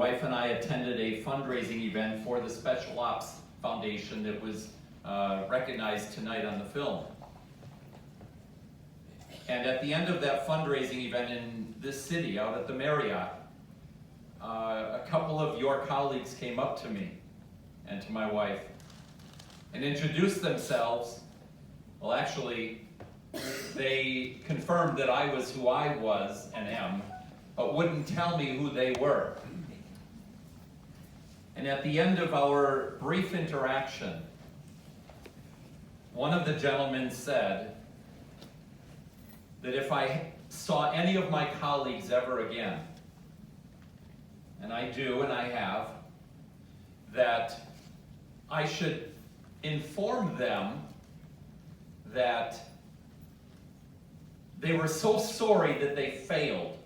wife and I attended a fundraising event for the Special Ops Foundation that was recognized tonight on the film. And at the end of that fundraising event in this city, out at the Marriott, a couple of your colleagues came up to me and to my wife and introduced themselves. Well, actually, they confirmed that I was who I was and am, but wouldn't tell me who they were. And at the end of our brief interaction, one of the gentlemen said that if I saw any of my colleagues ever again, and I do and I have, that I should inform them that they were so sorry that they failed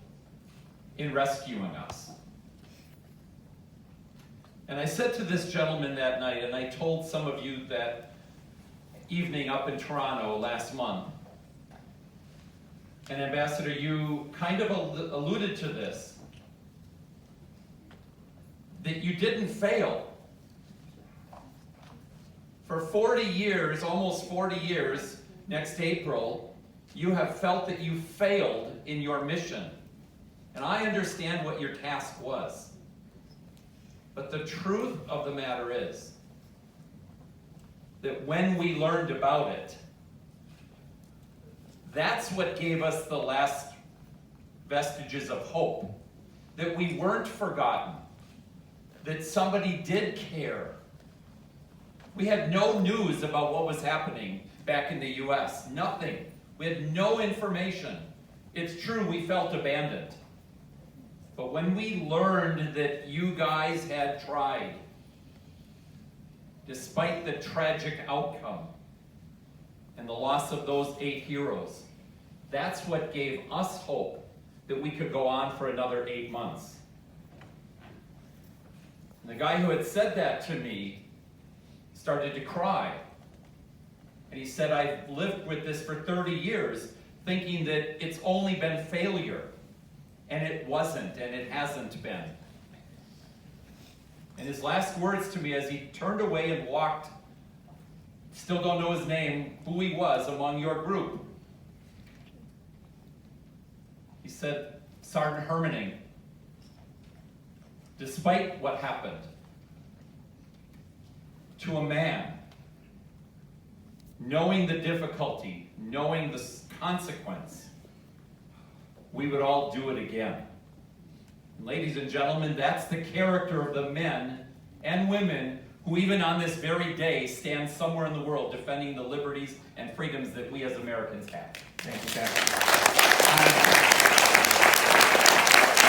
in rescuing us. And I said to this gentleman that night, and I told some of you that evening up in Toronto last month, and Ambassador, you kind of alluded to this, that you didn't fail. For 40 years, almost 40 years, next April, you have felt that you failed in your mission. And I understand what your task was. But the truth of the matter is that when we learned about it, that's what gave us the last vestiges of hope. That we weren't forgotten. That somebody did care. We had no news about what was happening back in the US. Nothing. We had no information. It's true, we felt abandoned. But when we learned that you guys had tried, despite the tragic outcome and the loss of those 8 heroes, that's what gave us hope that we could go on for another 8 months. And the guy who had said that to me started to cry. And he said, I've lived with this for 30 years, thinking that it's only been failure. And it wasn't, and it hasn't been. And his last words to me as he turned away and walked, still don't know his name, who he was among your group. He said, Sergeant Hermaning, despite what happened to a man, knowing the difficulty, knowing the consequence, we would all do it again. And ladies and gentlemen, that's the character of the men and women who even on this very day stand somewhere in the world defending the liberties and freedoms that we as Americans have. Thank you, Captain.